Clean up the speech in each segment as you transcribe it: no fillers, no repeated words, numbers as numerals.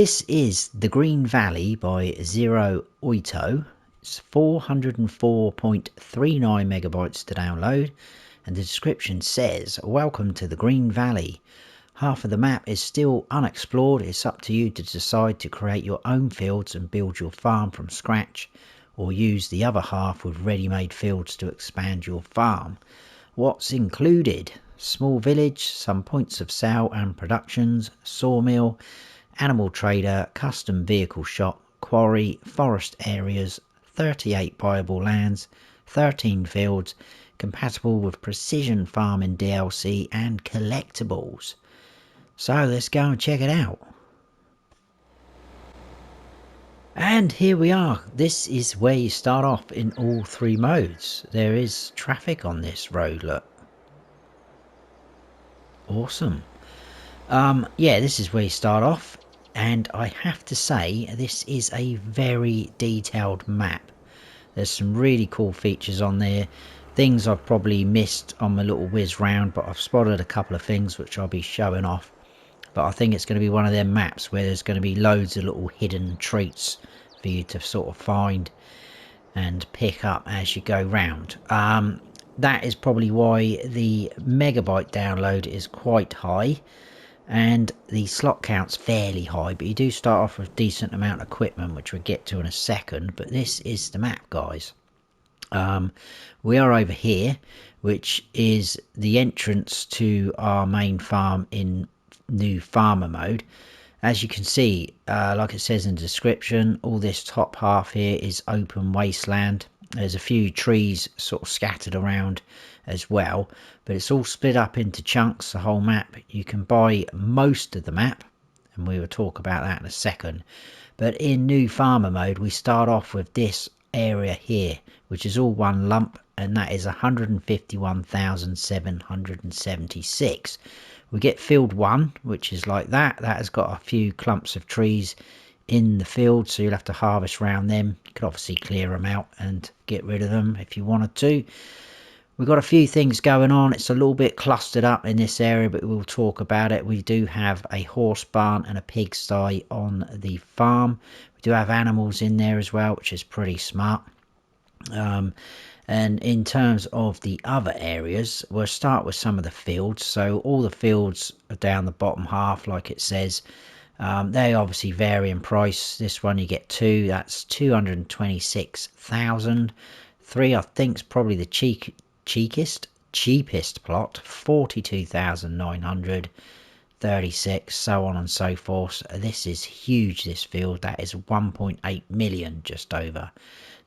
This is The Green Valley by Zero Oito. It's 404.39 megabytes to download, and the description says, "Welcome to the Green Valley. Half of the map is still unexplored. It's up to you to decide to create your own fields and build your farm from scratch, or use the other half with ready-made fields to expand your farm. What's included? Small village, some points of sale and productions, sawmill, animal trader, custom vehicle shop, quarry, forest areas, 38 buyable lands, 13 fields, compatible with precision farming DLC and collectibles." So let's go and check it out. And here we are. This is where you start off in all three modes. There is traffic on this road, look. Awesome. Yeah, this is where you start off, and I have to say this is a very detailed map. There's some really cool features on there, things I've probably missed on my little whiz round, but I've spotted a couple of things which I'll be showing off. But I think it's going to be one of them maps where there's going to be loads of little hidden treats for you to sort of find and pick up as you go round. That is probably why the megabyte download is quite high and the slot count's fairly high, but you do start off with a decent amount of equipment, which we'll get to in a second. But this is the map, guys. We are over here, which is the entrance to our main farm in new farmer mode. As you can see, like it says in the description, all this top half here is open wasteland. There's a few trees sort of scattered around as well, but it's all split up into chunks, the whole map. You can buy most of the map, and we will talk about that in a second. But in new farmer mode, we start off with this area here, which is all one lump, and that is 151,776. We get field 1, which is like that. That has got a few clumps of trees in the field, so you'll have to harvest around them. You could obviously clear them out and get rid of them if you wanted to. We've got a few things going on. It's a little bit clustered up in this area, but we'll talk about it. We do have a horse barn and a pigsty on the farm. We do have animals in there as well, which is pretty smart. And in terms of the other areas, we'll start with some of the fields. So all the fields are down the bottom half, like it says. They obviously vary in price. This one you get 2, that's 226,000. 3 I think is probably the cheapest plot, 42,900. 36, so on and so forth. This is huge, this field. That is 1.8 million, just over.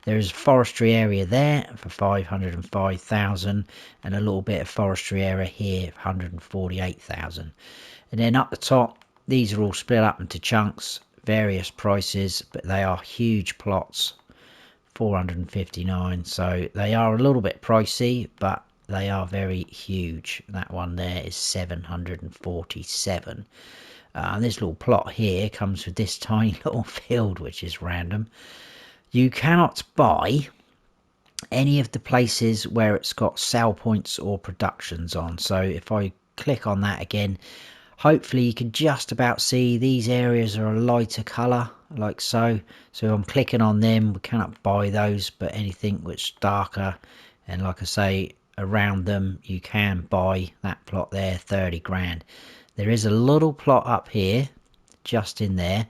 There is a forestry area there for 505,000, and a little bit of forestry area here for 148,000. And then up the top, these are all split up into chunks, various prices, but they are huge plots, 459. So they are a little bit pricey, but they are very huge. That one there is 747. This little plot here comes with this tiny little field, which is random. You cannot buy any of the places where it's got sell points or productions on. So if I click on that again, hopefully you can just about see these areas are a lighter colour, like so. So I'm clicking on them. We cannot buy those, but anything which is darker, and like I say, around them you can buy. That plot there, 30 grand. There is a little plot up here, just in there,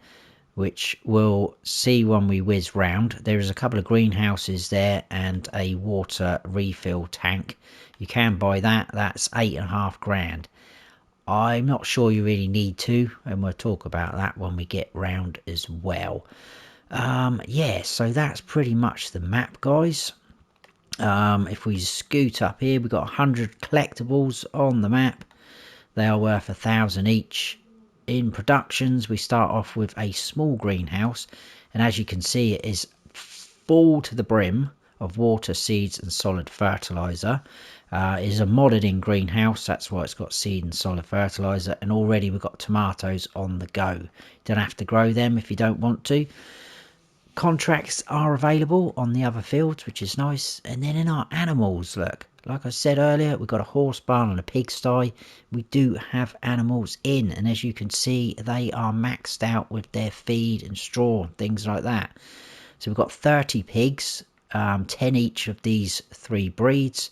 which we'll see when we whiz round. There is a couple of greenhouses there and a water refill tank. You can buy that. That's 8.5 grand. I'm not sure you really need to, and we'll talk about that when we get round as well. Yeah, so that's pretty much the map, guys. If we scoot up here, we've got 100 collectibles on the map. They are worth 1,000 each. In productions, we start off with a small greenhouse, and as you can see, it is full to the brim of water, seeds and solid fertilizer. It is a modded in greenhouse, that's why it's got seed and solid fertilizer, and already we've got tomatoes on the go. You don't have to grow them if you don't want to. Contracts are available on the other fields, which is nice. And then in our animals, look Like I said earlier, we've got a horse barn and a pigsty. We do have animals in, and as you can see, they are maxed out with their feed and straw and things like that. So we've got 30 pigs, 10 each of these 3 breeds.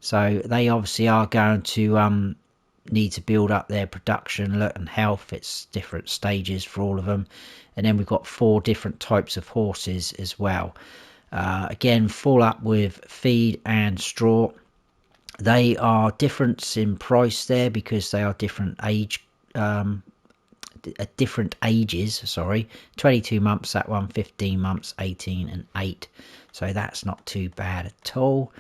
So they obviously are going to need to build up their production and health. It's different stages for all of them. And then we've got 4 different types of horses as well. Again, full up with feed and straw. They are different in price there because they are different ages. Sorry, 22 months, that one, 15 months, 18 and 8. So that's not too bad at all.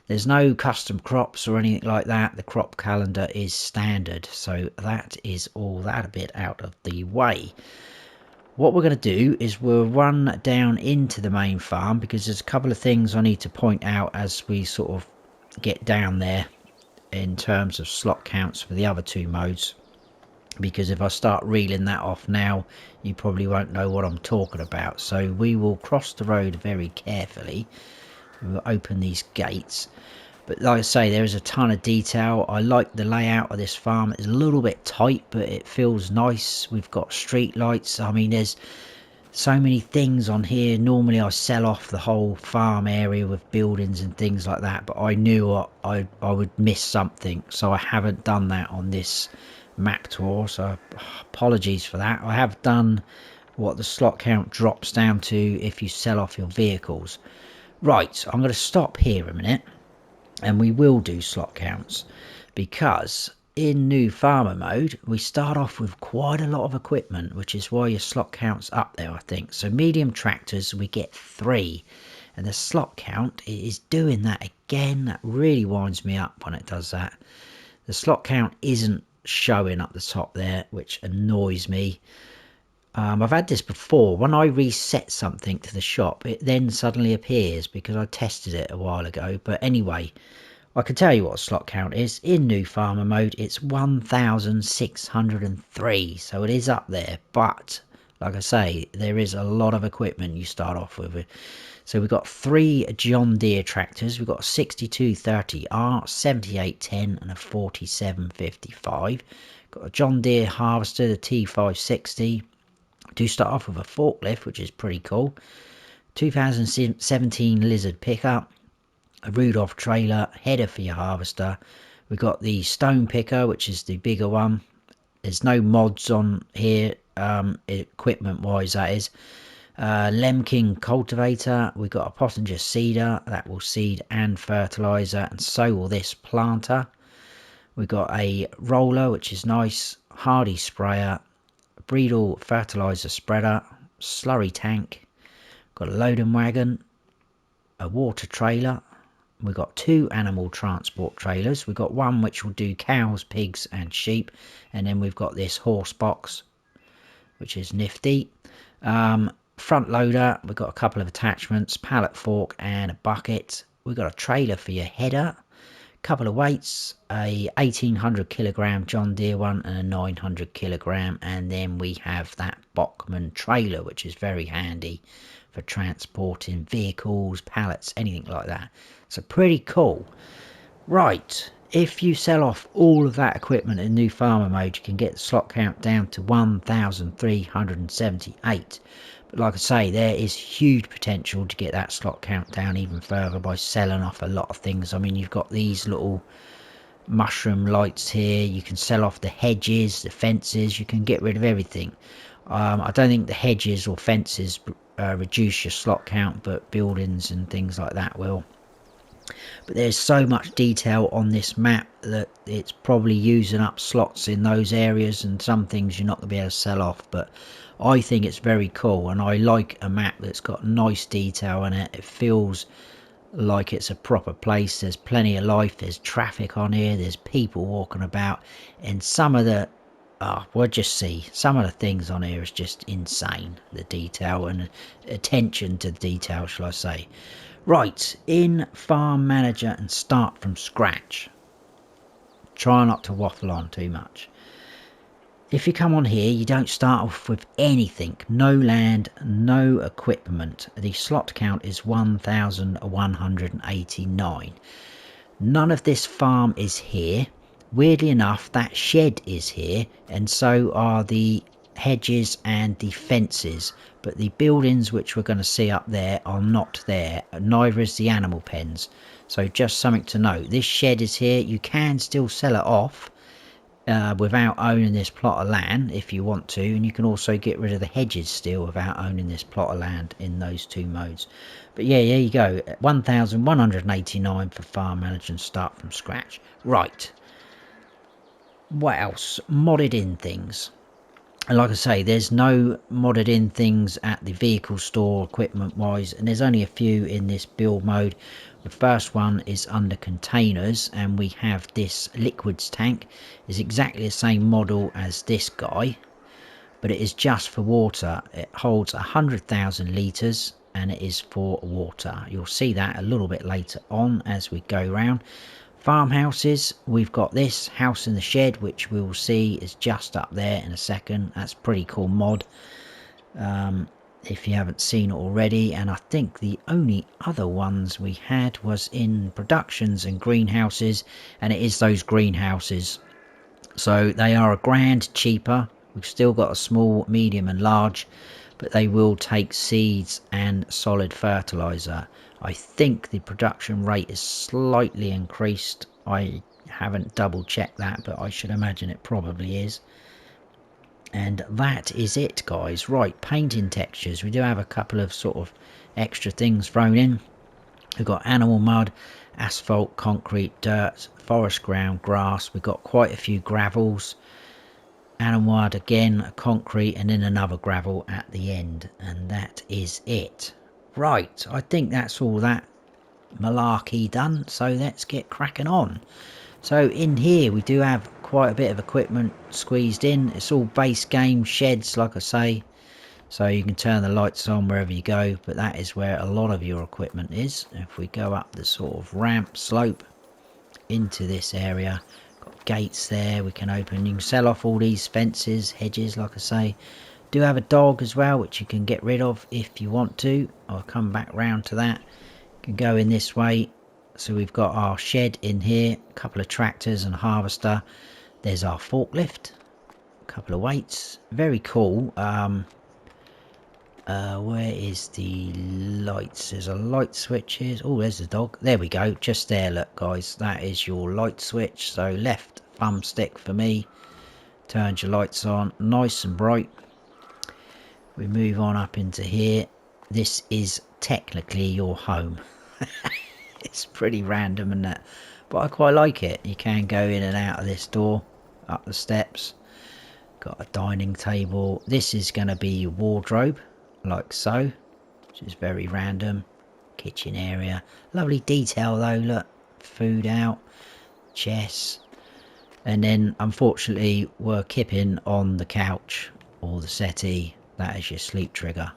There's no custom crops or anything like that. The crop calendar is standard. So that is all that a bit out of the way. What we're going to do is we'll run down into the main farm because there's a couple of things I need to point out as we sort of get down there in terms of slot counts for the other 2 modes. Because if I start reeling that off now, you probably won't know what I'm talking about. So we will cross the road very carefully. We'll open these gates. But like I say, there is a ton of detail. I like the layout of this farm. It's a little bit tight, but it feels nice. We've got street lights. I mean, there's so many things on here. Normally I sell off the whole farm area with buildings and things like that, but I knew I would miss something, so I haven't done that on this map tour. So apologies for that. I have done what the slot count drops down to if you sell off your vehicles. Right, I'm going to stop here a minute and we will do slot counts, because in new farmer mode we start off with quite a lot of equipment, which is why your slot count's up there, I think. So medium tractors we get 3, and the slot count is doing that again. That really winds me up when it does that. The slot count isn't showing up the top there, which annoys me. I've had this before. When I reset something to the shop, it then suddenly appears because I tested it a while ago. But anyway, I can tell you what a slot count is. In new farmer mode, it's 1,603. So it is up there. But like I say, there is a lot of equipment you start off with. So we've got 3 John Deere tractors. We've got a 6230R, 7810 and a 4755. Got a John Deere harvester, the T560. Do start off with a forklift, which is pretty cool. 2017 Lizard pickup, a Rudolph trailer, header for your harvester. We've got the stone picker, which is the bigger one. There's no mods on here, equipment wise, that is. Lemking cultivator. We've got a Pottinger seeder that will seed and fertilizer, and so will this planter. We've got a roller, which is nice. Hardy sprayer. Breedle fertilizer spreader, slurry tank, got a loading wagon, a water trailer. We've got 2 animal transport trailers. We've got one which will do cows, pigs and sheep, and then we've got this horse box, which is nifty. Front loader, we've got a couple of attachments, pallet fork and a bucket. We've got a trailer for your header, couple of weights, a 1800 kilogram John Deere one and a 900 kilogram, and then we have that Bachmann trailer, which is very handy for transporting vehicles, pallets, anything like that. So pretty cool. Right, if you sell off all of that equipment in new farmer mode, you can get the slot count down to 1,378. But like I say, there is huge potential to get that slot count down even further by selling off a lot of things. I mean, you've got these little mushroom lights here. You can sell off the hedges, the fences. You can get rid of everything. I don't think the hedges or fences reduce your slot count, but buildings and things like that will. But there's so much detail on this map that it's probably using up slots in those areas, and some things you're not going to be able to sell off. But I think it's very cool, and I like a map that's got nice detail in it. It feels like it's a proper place. There's plenty of life, there's traffic on here, there's people walking about, and some of the we'll just see, some of the things on here is just insane, the detail and attention to detail, shall I say. Right, in Farm Manager and start from scratch. Try not to waffle on too much. If you come on here, you don't start off with anything. No land, no equipment. The slot count is 1,189. None of this farm is here. Weirdly enough, that shed is here, and so are the hedges and the fences, but the buildings which we're going to see up there are not there. Neither is the animal pens. So just something to note. This shed is here. You can still sell it off without owning this plot of land if you want to, and you can also get rid of the hedges still without owning this plot of land in those two modes. But yeah, there you go, 1189 for farm manager and start from scratch. Right, what else? Modded in things. And like I say, there's no modded in things at the vehicle store equipment wise, and there's only a few in this build mode. The first one is under containers, and we have this liquids tank. It's exactly the same model as this guy, but it is just for water. It holds 100,000 litres and it is for water. You'll see that a little bit later on as we go around. Farmhouses, we've got this house in the shed, which we will see is just up there in a second. That's pretty cool mod if you haven't seen it already. And I think the only other ones we had was in productions and greenhouses, and it is those greenhouses. So they are £1,000 cheaper. We've still got a small, medium and large, but they will take seeds and solid fertilizer. I think the production rate is slightly increased. I haven't double checked that, but I should imagine it probably is. And that is it, guys. Right, painting textures. We do have a couple of sort of extra things thrown in. We've got animal mud, asphalt, concrete, dirt, forest ground, grass. We've got quite a few gravels. Animal mud again, concrete, and then another gravel at the end. And that is it. Right, I think that's all that malarkey done, so let's get cracking on. So in here we do have quite a bit of equipment squeezed in. It's all base game sheds, like I say, so you can turn the lights on wherever you go, but that is where a lot of your equipment is. If we go up the sort of ramp slope into this area, got gates there we can open. You can sell off all these fences, hedges, like I say. Do have a dog as well, which you can get rid of if you want to. I'll come back round to that. You can go in this way. So we've got our shed in here, a couple of tractors and a harvester. There's our forklift, a couple of weights. Very cool. Where is the lights? There's a light switch here. Oh, there's the dog. There we go. Just there, look, guys. That is your light switch. So left thumbstick for me turns your lights on, nice and bright. We move on up into here. This is technically your home. It's pretty random and that, but I quite like it. You can go in and out of this door, up the steps. Got a dining table. This is going to be your wardrobe, like so, which is very random. Kitchen area, lovely detail though. Look, food out, chess, and then unfortunately we're kipping on the couch or the settee. That is your sleep trigger.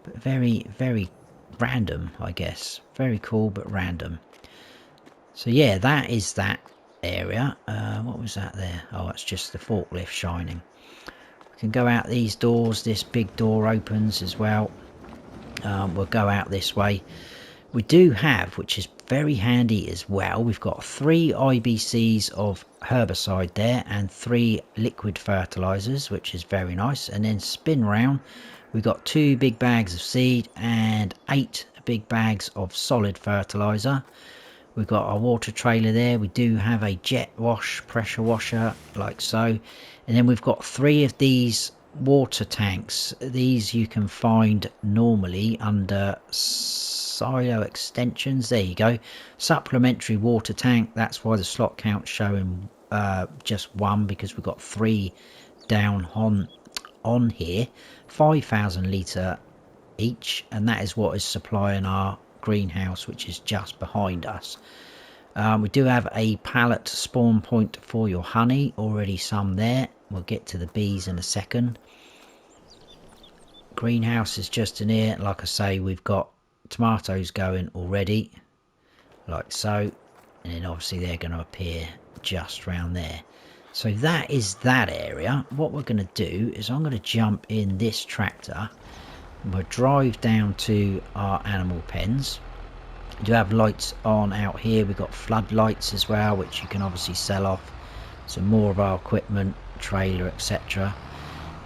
But very, very random, I guess. Very cool, but random. So yeah, that is that area. What was that there? Oh, it's just the forklift shining. We can go out these doors. This big door opens as well. We'll go out this way. We do have, which is very handy as well, we've got 3 IBCs of herbicide there and 3 liquid fertilizers, which is very nice. And then spin round, we've got 2 big bags of seed and 8 big bags of solid fertilizer. We've got our water trailer there. We do have a jet wash, pressure washer, like so. And then we've got 3 of these water tanks. These you can find normally under silo extensions. There you go. Supplementary water tank. That's why the slot count's showing just 1, because we've got 3 down on here. 5,000 litre each, and that is what is supplying our greenhouse, which is just behind us. We do have a pallet spawn point for your honey, already some there. We'll get to the bees in a second. Greenhouse is just in here. Like I say, we've got tomatoes going already, like so, and then obviously they're going to appear just around there. So that is that area. What we're going to do is I'm going to jump in this tractor. We'll drive down to our animal pens, We do have lights on out here. We've got floodlights as well, which you can obviously sell off. Some more of our equipment, trailer, etc.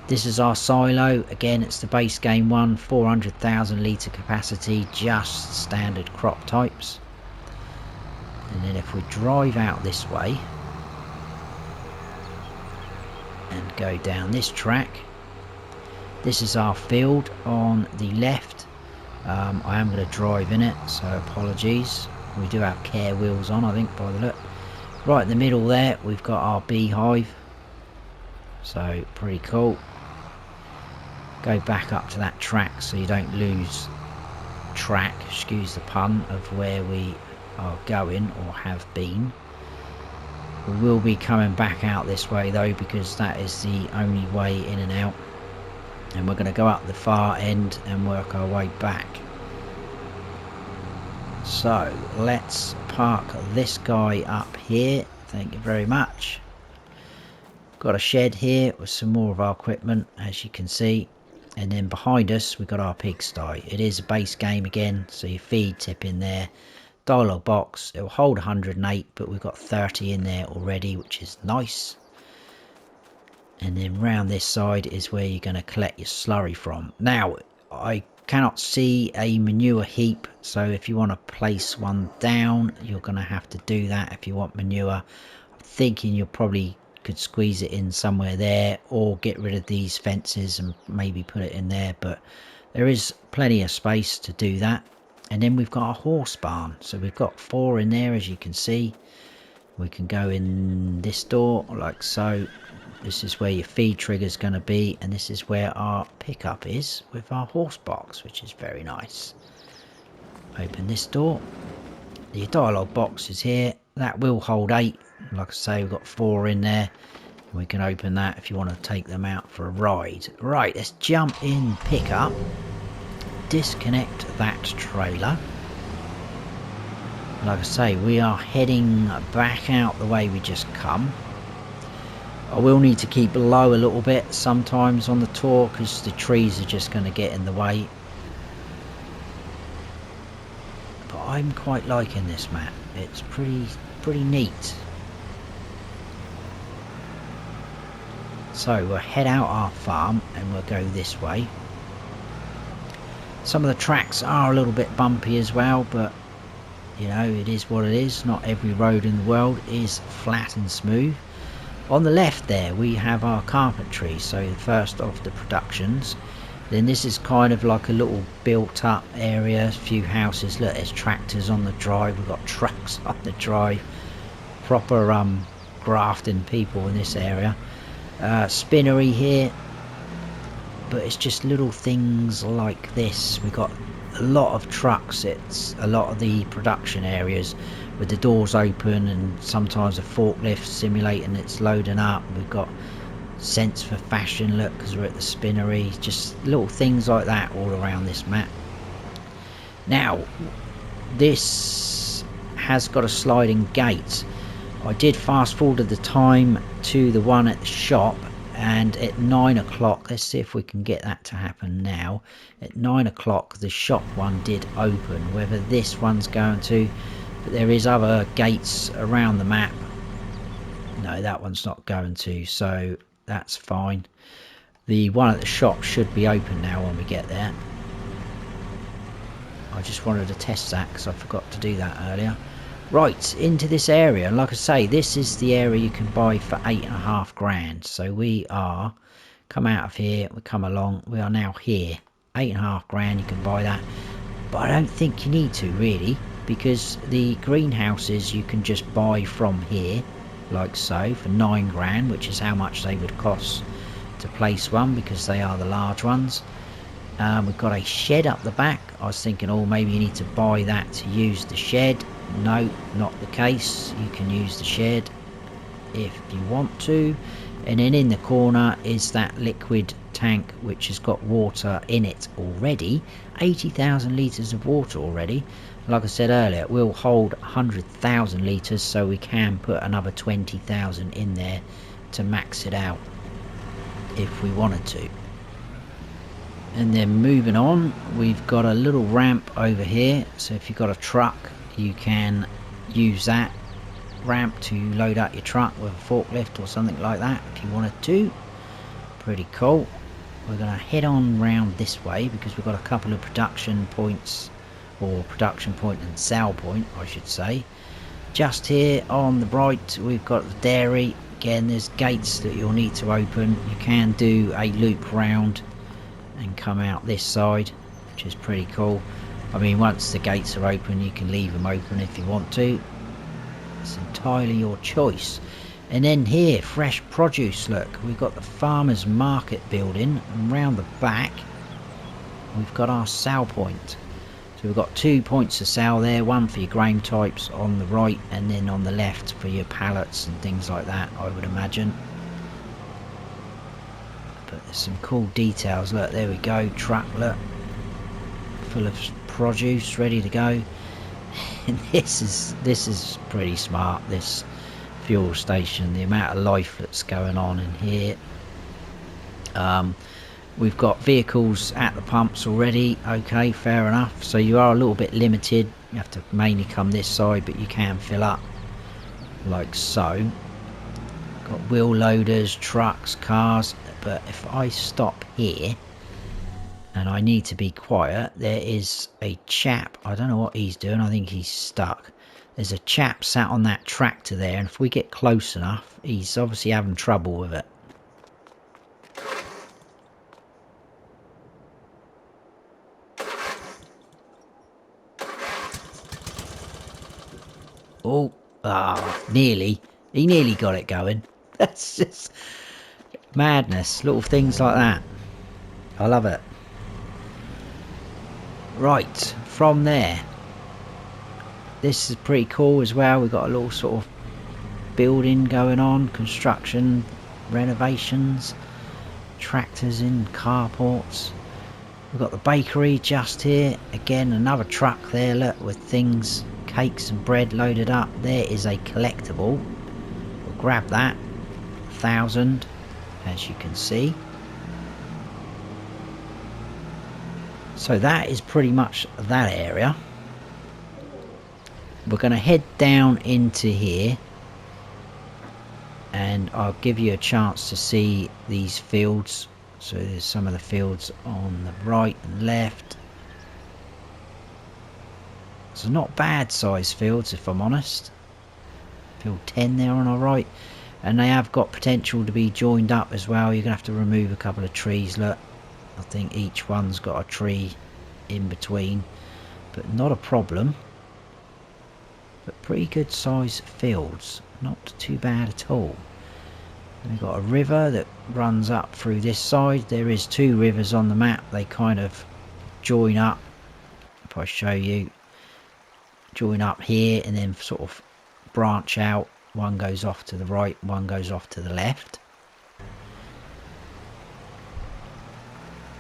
This is our silo. Again, it's the base game one, 400,000 litre capacity, just standard crop types. And then if we drive out this way and go down this track, this is our field on the left. I am going to drive in it, so apologies. We do have care wheels on, I think, by the look. Right in the middle there, we've got our beehive. So, pretty cool. Go back up to that track so you don't lose track, excuse the pun, of where we are going or have been. We will be coming back out this way though, because that is the only way in and out. And we're going to go up the far end and work our way back. So let's park this guy up here. Thank you very much. Got a shed here with some more of our equipment, as you can see. And then behind us we've got our pigsty. It is a base game again, so your feed tip in there. Dialogue box, it will hold 108, but we've got 30 in there already, which is nice. And then round this side is where you're going to collect your slurry from. Now, I cannot see a manure heap, so if you want to place one down, you're going to have to do that if you want manure. I'm thinking you probably could squeeze it in somewhere there, or get rid of these fences and maybe put it in there, but there is plenty of space to do that. And then we've got a horse barn, so we've got 4 in there, as you can see. We can go in this door like so. This is where your feed trigger is going to be, and this is where our pickup is with our horse box, which is very nice. Open this door. The dialogue box is here. That will hold 8. Like I say, we've got 4 in there. We can open that if you want to take them out for a ride. Right, let's jump in pickup. Disconnect that trailer. Like I say, we are heading back out the way we just come. I will need to keep low a little bit sometimes on the tour, because the trees are just going to get in the way. But I'm quite liking this map. It's pretty neat. So we'll head out our farm and we'll go this way. Some of the tracks are a little bit bumpy as well, but you know, it is what it is. Not every road in the world is flat and smooth. On the left there we have our carpentry, so the first of the productions. Then this is kind of like a little built up area, a few houses. Look, there's tractors on the drive, we've got trucks on the drive. Proper grafting people in this area. Spinnery here, but it's just little things like this. We've got a lot of trucks. It's a lot of the production areas with the doors open, and sometimes a forklift simulating it's loading up. We've got Sense for Fashion, look, because we're at the spinnery. Just little things like that all around this map. Now this has got a sliding gate. I did fast forward the time to the one at the shop, and at 9 o'clock, let's see if we can get that to happen now. At 9 o'clock the shop one did open. Whether this one's going to, but there is other gates around the map. No, that one's not going to, so that's fine. The one at the shop should be open now when we get there. I just wanted to test that because I forgot to do that earlier. Right, into this area. Like I say, this is the area you can buy for 8.5 grand. So we are, come out of here, we come along, we are now here. 8.5 grand, you can buy that. But I don't think you need to really, because the greenhouses you can just buy from here, like so, for 9 grand, which is how much they would cost to place one, because they are the large ones. We've got a shed up the back. I was thinking, oh, maybe you need to buy that to use the shed. No, not the case. You can use the shed if you want to. And then in the corner is that liquid tank, which has got water in it already. 80,000 litres of water already. Like I said earlier, it will hold 100,000 litres, so we can put another 20,000 in there to max it out if we wanted to. And then moving on, we've got a little ramp over here, so if you've got a truck you can use that ramp to load up your truck with a forklift or something like that if you wanted to. Pretty cool. We're going to head on round this way because we've got a couple of production points, or production point and sell point I should say. Just here on the right we've got the dairy. Again, there's gates that you'll need to open. You can do a loop round and come out this side, which is pretty cool. I mean, once the gates are open you can leave them open if you want to. It's entirely your choice. And then here, fresh produce, look, we've got the farmers market building, and round the back we've got our sell point. So we've got 2 points of sale there, one for your grain types on the right and then on the left for your pallets and things like that, I would imagine. But there's some cool details. Look, there we go, truck, look, full of produce ready to go. And this is pretty smart, this fuel station, the amount of life that's going on in here. We've got vehicles at the pumps already. Okay, fair enough. So you are a little bit limited, you have to mainly come this side, but you can fill up like so. Got wheel loaders, trucks, cars. But if I stop here and I need to be quiet, there is a chap, I don't know what he's doing, I think he's stuck. There's a chap sat on that tractor there, and if we get close enough, he's obviously having trouble with it. Oh, nearly. He nearly got it going. That's just madness. Little things like that. I love it. Right, from there. This is pretty cool as well. We've got a little sort of building going on. Construction, renovations, tractors in carports. We've got the bakery just here. Again, another truck there, look, with things, cakes and bread loaded up. There is a collectible. We'll grab that. 1,000, as you can see. So that is pretty much that area. We're going to head down into here, and I'll give you a chance to see these fields. So there's some of the fields on the right and left. So not bad size fields, if I'm honest. Field 10 there on our right, and they have got potential to be joined up as well. You're gonna have to remove a couple of trees. Look, I think each one's got a tree in between, but not a problem. But pretty good size fields, not too bad at all. We've got a river that runs up through this side. There is 2 rivers on the map. They kind of join up. If I show you, join up here and then sort of branch out. One goes off to the right, one goes off to the left.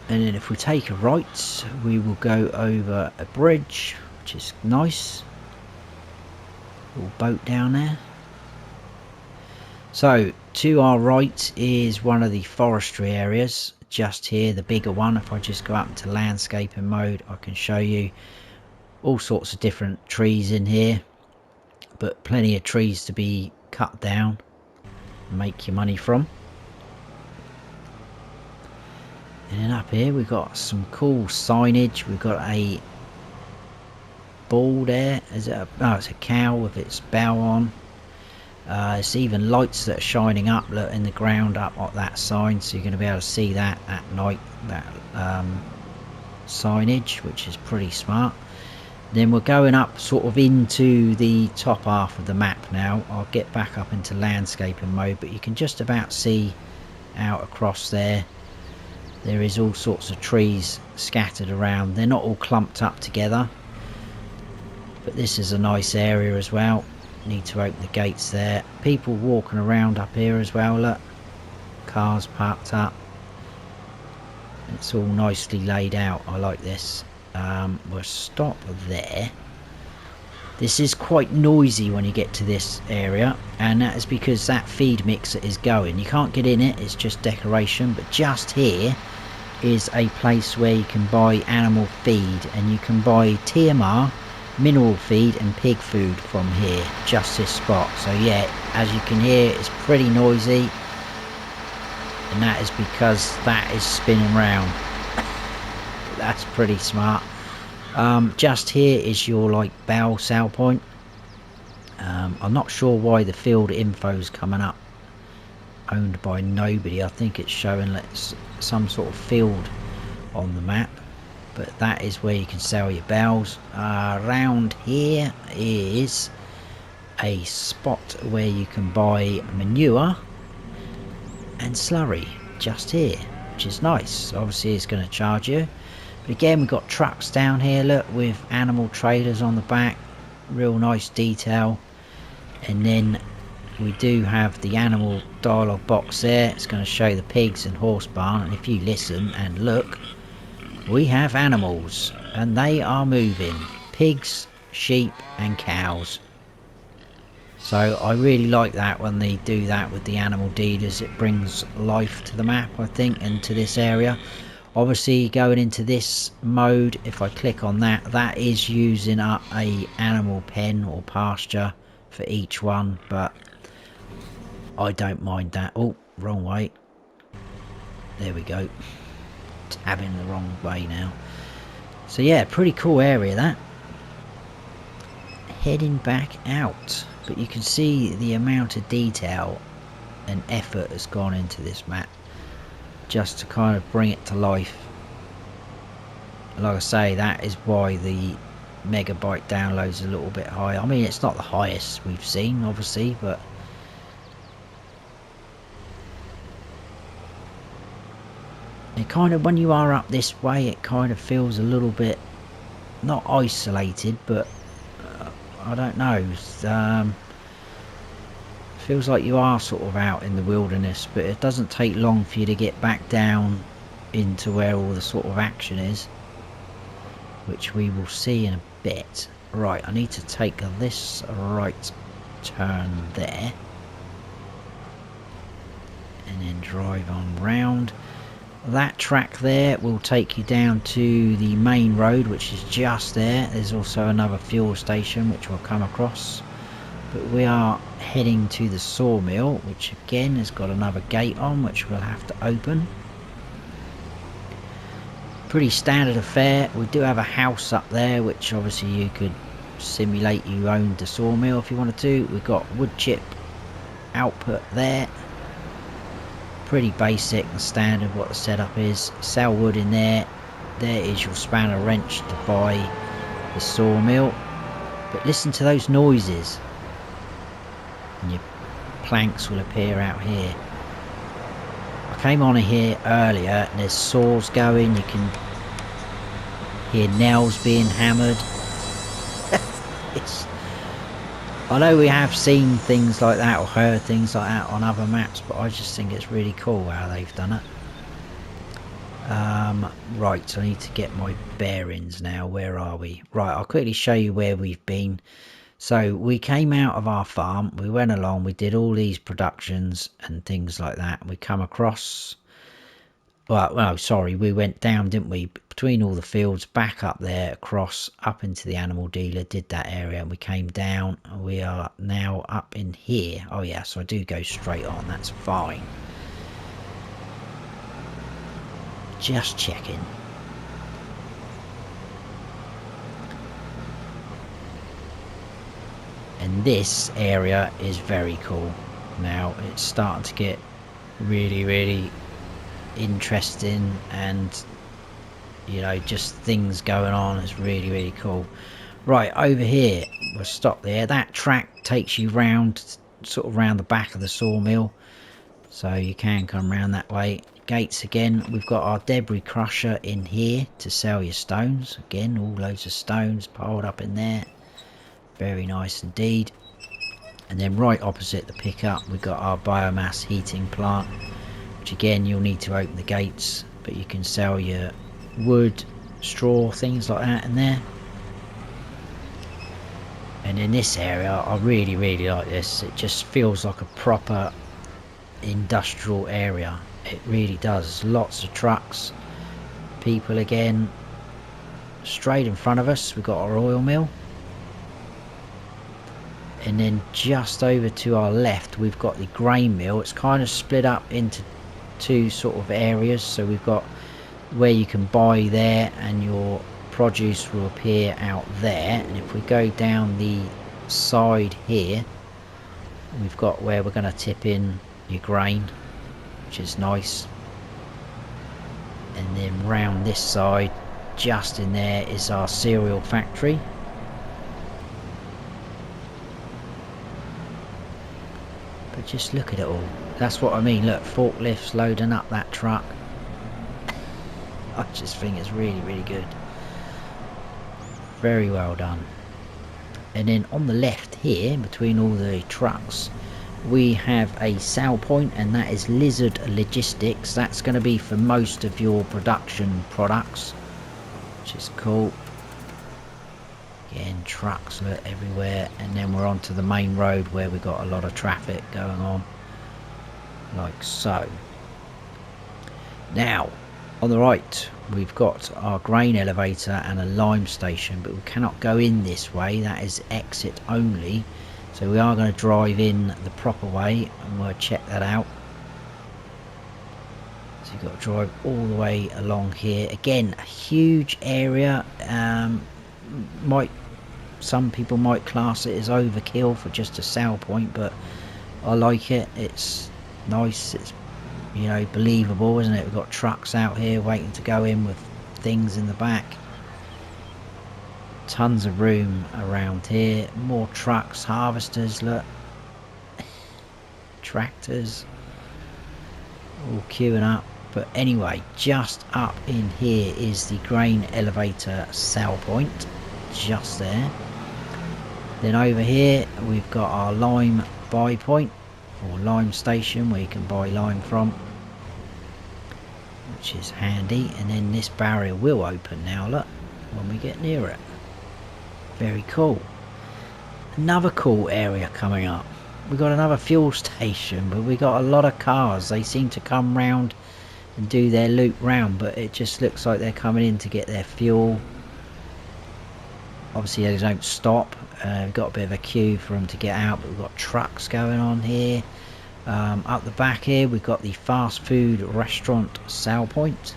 And then if we take a right, we will go over a bridge, which is nice. Little boat down there. So to our right is one of the forestry areas. Just here, the bigger one. If I just go up into landscaping mode, I can show you all sorts of different trees in here, but plenty of trees to be cut down and make your money from. And then up here we've got some cool signage. We've got a bull there. Is it it's a cow with its bell on. It's even lights that are shining up, look, in the ground up at that sign, so you're going to be able to see that at night, that signage, which is pretty smart. Then we're going up sort of into the top half of the map now. I'll get back up into landscaping mode, but you can just about see out across there. There is all sorts of trees scattered around. They're not all clumped up together, but this is a nice area as well. Need to open the gates there. People walking around up here as well, look. Cars parked up. It's all nicely laid out. I like this. We'll stop there. This is quite noisy when you get to this area, and that is because that feed mixer is going. You can't get in it, it's just decoration, but just here is a place where you can buy animal feed, and you can buy TMR, mineral feed and pig food from here, just this spot. So yeah, as you can hear, it's pretty noisy, and that is because that is spinning round. That's pretty smart. Just here is your like bell sale point. I'm not sure why the field info's coming up owned by nobody. I think it's showing some sort of field on the map, but that is where you can sell your bells. Around here is a spot where you can buy manure and slurry, just here, which is nice. Obviously it's going to charge you, but again we've got trucks down here, look, with animal trailers on the back, real nice detail. And then we do have the animal dialogue box there. It's going to show the pigs and horse barn, and if you listen and look, we have animals and they are moving, pigs, sheep and cows. So I really like that when they do that with the animal dealers. It brings life to the map, I think, and to this area. Obviously going into this mode, if I click on that, that is using up a animal pen or pasture for each one, but I don't mind that. Oh, wrong way. There we go. Tabbing the wrong way now. So yeah, pretty cool area that. Heading back out, but you can see the amount of detail and effort has gone into this map just to kind of bring it to life. Like I say, that is why the megabyte downloads a little bit high. I mean, it's not the highest we've seen, obviously, but it kind of, when you are up this way, it kind of feels a little bit not isolated, but I don't know, feels like you are sort of out in the wilderness, but it doesn't take long for you to get back down into where all the sort of action is, which we will see in a bit. Right, I need to take this right turn there and then drive on round. That track there will take you down to the main road, which is just there. There's also another fuel station which we'll come across, but we are heading to the sawmill, which again has got another gate on which we'll have to open. Pretty standard affair. We do have a house up there, which obviously you could simulate you owned the sawmill if you wanted to. We've got wood chip output there. Pretty basic and standard what the setup is. Sell wood in there. There is your spanner wrench to buy the sawmill. But listen to those noises, and your planks will appear out here. I came on here earlier and there's saws going. You can hear nails being hammered. I know we have seen things like that or heard things like that on other maps, but I just think it's really cool how they've done it. Right, so I need to get my bearings now. Where are we? Right, I'll quickly show you where we've been. So we came out of our farm, we went along, we did all these productions and things like that. We come across, well, no, sorry, we went down, didn't we, between all the fields, back up there, across, up into the animal dealer, did that area, and we came down, and we are now up in here. Oh yeah, so I do go straight on, that's fine. Just checking. And this area is very cool. Now it's starting to get really interesting, and you know, just things going on. It's really cool. Right, over here, we'll stop there. That track takes you round, sort of round the back of the sawmill, so you can come round that way. Gates again. We've got our debris crusher in here to sell your stones. Again, all loads of stones piled up in there. Very nice indeed. And then right opposite the pickup, we've got our biomass heating plant, which again you'll need to open the gates, but you can sell your wood, straw, things like that in there. And in this area, I really like this. It just feels like a proper industrial area. It really does. Lots of trucks, people again. Straight in front of us we've got our oil mill, and then just over to our left we've got the grain mill. It's kind of split up into two sort of areas, so we've got where you can buy there and your produce will appear out there, and if we go down the side here we've got where we're going to tip in your grain, which is nice. And then round this side just in there is our cereal factory. But just look at it all. That's what I mean. Look, forklifts loading up that truck. I just think it's really, really good. Very well done. And then on the left here, between all the trucks, we have a sell point, and that is Lizard Logistics. That's going to be for most of your production products, which is cool. Again, trucks look everywhere, and then we're onto the main road where we've got a lot of traffic going on, like so. Now, on the right, we've got our grain elevator and a lime station, but we cannot go in this way. That is exit only. So we are going to drive in the proper way, and we'll check that out. So you've got to drive all the way along here. Again, a huge area. Some people might class it as overkill for just a sell point, but I like it. It's nice. It's, you know, believable, isn't it? We've got trucks out here waiting to go in with things in the back. Tons of room around here. More trucks, harvesters, look. Tractors. All queuing up. But anyway, just up in here is the grain elevator sell point. Just there. Then over here we've got our lime buy point, or lime station, where you can buy lime from, which is handy. And then this barrier will open now, look, when we get near it. Very cool. Another cool area coming up. We've got another fuel station, but we got a lot of cars. They seem to come round and do their loop round, but it just looks like they're coming in to get their fuel. Obviously they don't stop. We've got a bit of a queue for them to get out, but we've got trucks going on here. Up the back here we've got the fast food restaurant sell point.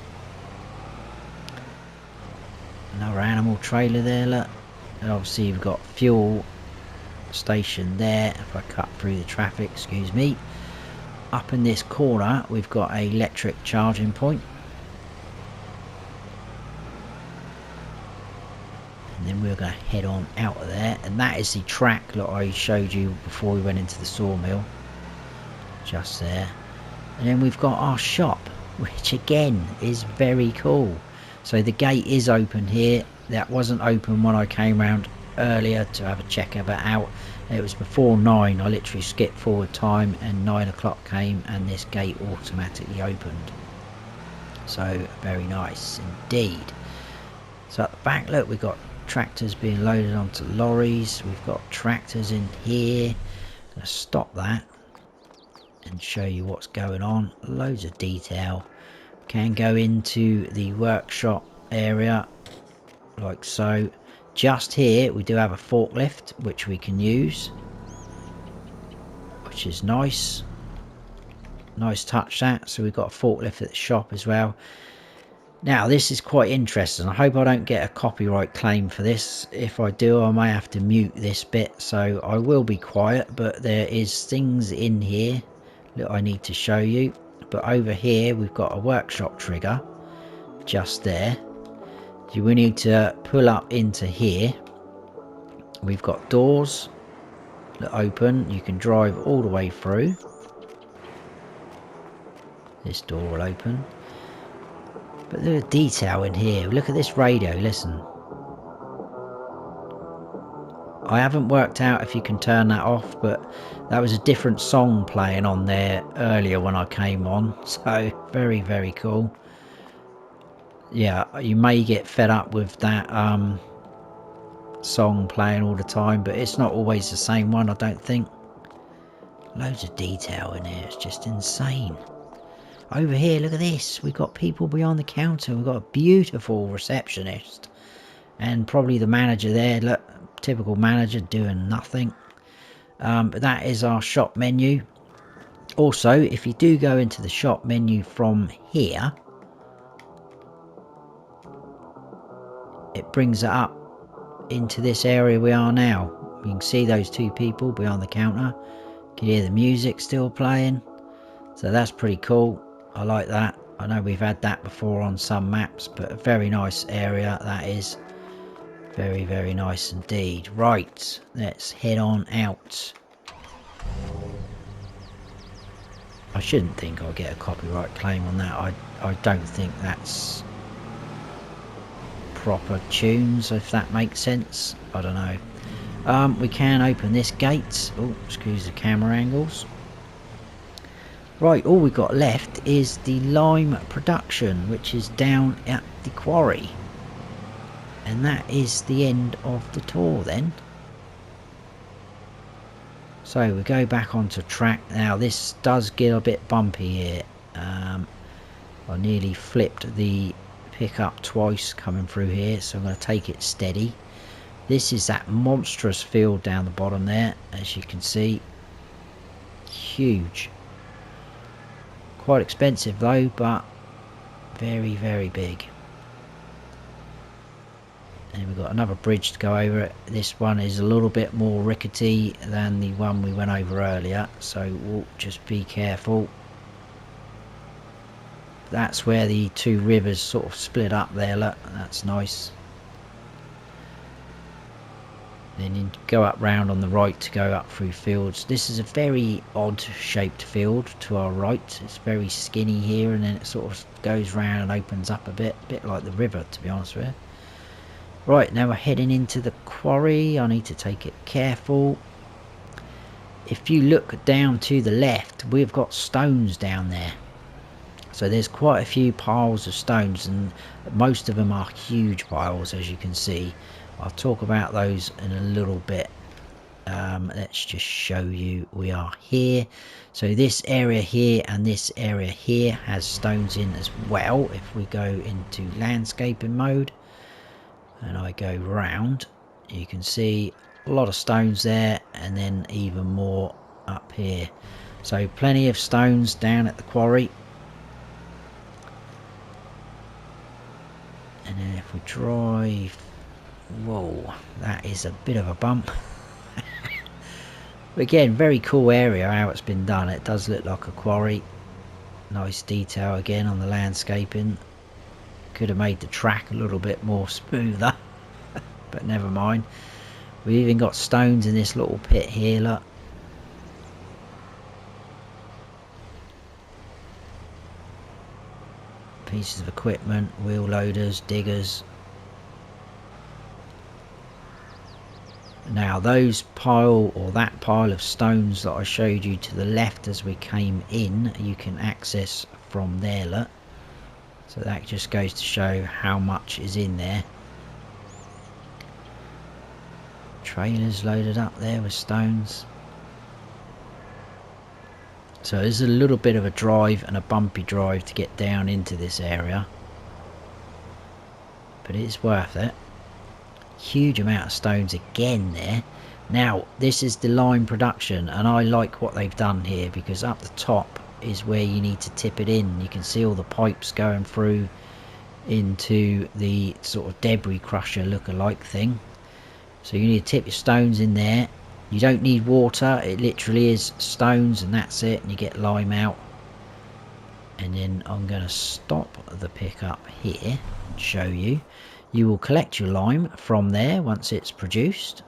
Another animal trailer there, look. And obviously you've got fuel station there. If I cut through the traffic, excuse me. Up in this corner we've got an electric charging point. And then we're going to head on out of there, and that is the track that I showed you before we went into the sawmill, just there. And then we've got our shop, which again is very cool. So the gate is open here. That wasn't open when I came around earlier to have a check of it out. It was before 9. I literally skipped forward time, and 9 o'clock came and this gate automatically opened. So very nice indeed. So at the back, look, we've got tractors being loaded onto lorries. We've got tractors in here. I'm going to stop that and show you what's going on. Loads of detail. Can go into the workshop area like so. Just here we do have a forklift which we can use, which is nice. Nice touch that. So we've got a forklift at the shop as well. Now this is quite interesting. I hope I don't get a copyright claim for this. If I do, I may have to mute this bit, so I will be quiet. But there is things in here that I need to show you. But over here we've got a workshop trigger just there. So we need to pull up into here. We've got doors that open. You can drive all the way through. This door will open. But there's detail in here. Look at this radio, listen. I haven't worked out if you can turn that off, but that was a different song playing on there earlier when I came on. So very, very cool. Yeah, you may get fed up with that song playing all the time, but it's not always the same one, I don't think. Loads of detail in here, it's just insane. Over here, look at this. We've got people behind the counter. We've got a beautiful receptionist. And probably the manager there. Look, typical manager doing nothing. But that is our shop menu. Also, if you do go into the shop menu from here, it brings it up into this area we are now. You can see those two people behind the counter. You can hear the music still playing. So that's pretty cool. I like that. I know we've had that before on some maps, but a very nice area that is. Very, very nice indeed. Right, let's head on out. I shouldn't think I'll get a copyright claim on that. I don't think that's proper tunes, if that makes sense. I don't know. We can open this gate. Oh, excuse the camera angles. Right, all we've got left is the lime production, which is down at the quarry. And that is the end of the tour then. So we go back onto track. Now this does get a bit bumpy here. I nearly flipped the pickup twice coming through here, so I'm going to take it steady. This is that monstrous field down the bottom there, as you can see. Huge. Quite expensive though, but very, very big. And we've got another bridge to go over it. This one is a little bit more rickety than the one we went over earlier, so we'll just be careful. That's where the two rivers sort of split up there, look, that's nice. Then you go up round on the right to go up through fields. This is a very odd shaped field to our right. It's very skinny here, and then it sort of goes round and opens up a bit like the river, to be honest with you. Right, now we're heading into the quarry. I need to take it careful. If you look down to the left, we've got stones down there. So there's quite a few piles of stones, and most of them are huge piles, as you can see. I'll talk about those in a little bit. Let's just show you we are here. So this area here and this area here has stones in as well. If we go into landscaping mode, and I go round, you can see a lot of stones there, and then even more up here. So plenty of stones down at the quarry. And then if we drive, whoa, that is a bit of a bump. But again, very cool area how it's been done. It does look like a quarry. Nice detail again on the landscaping. Could have made the track a little bit more smoother, but never mind. We've even got stones in this little pit here, look. Pieces of equipment, wheel loaders, diggers. Now those pile, or that pile of stones that I showed you to the left as we came in, you can access from there, look. So that just goes to show how much is in there. Trailers loaded up there with stones. So there's a little bit of a drive and a bumpy drive to get down into this area, but it's worth it. Huge amount of stones again there. Now this is the lime production, and I like what they've done here, because up the top is where you need to tip it in. You can see all the pipes going through into the sort of debris crusher look-alike thing. So you need to tip your stones in there. You don't need water, it literally is stones and that's it, and you get lime out. And then I'm going to stop the pickup here and show you. You will collect your lime from there once it's produced.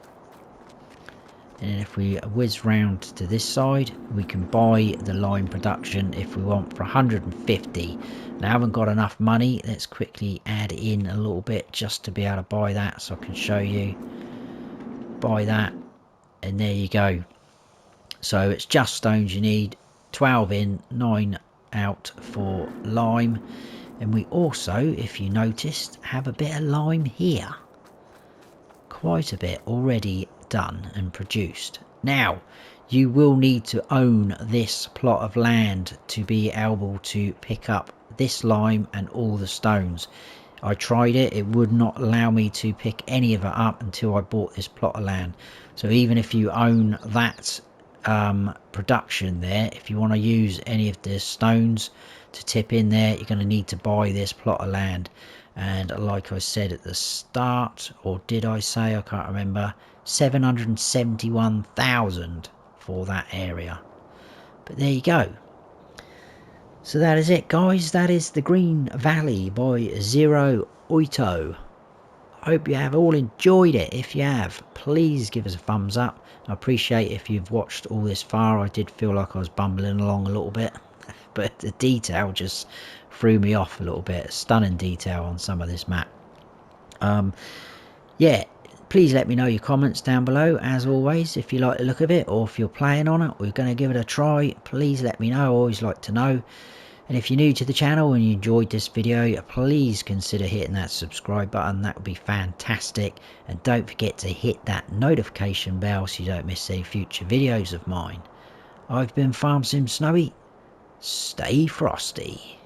And then if we whiz round to this side, we can buy the lime production if we want for 150. Now I haven't got enough money. Let's quickly add in a little bit just to be able to buy that, so I can show you. Buy that, and there you go. So it's just stones you need. 12 in, 9 out for lime. And we also, if you noticed, have a bit of lime here. Quite a bit already done and produced. Now, you will need to own this plot of land to be able to pick up this lime and all the stones. I tried it, it would not allow me to pick any of it up until I bought this plot of land. So even if you own that production there, if you want to use any of the stones to tip in there, you're going to need to buy this plot of land. And like I said at the start, or did I say, I can't remember, 771,000 for that area. But there you go. So that is it, guys. That is the Green Valley by Zero Oito. I hope you have all enjoyed it. If you have, please give us a thumbs up. I appreciate if you've watched all this far. I did feel like I was bumbling along a little bit, but the detail just threw me off a little bit. Stunning detail on some of this map. Yeah, please let me know your comments down below, as always, if you like the look of it, or if you're playing on it, or you're going to give it a try. Please let me know. I always like to know. And if you're new to the channel and you enjoyed this video, please consider hitting that subscribe button. That would be fantastic. And don't forget to hit that notification bell so you don't miss any future videos of mine. I've been Farm Sim Snowy. Stay frosty.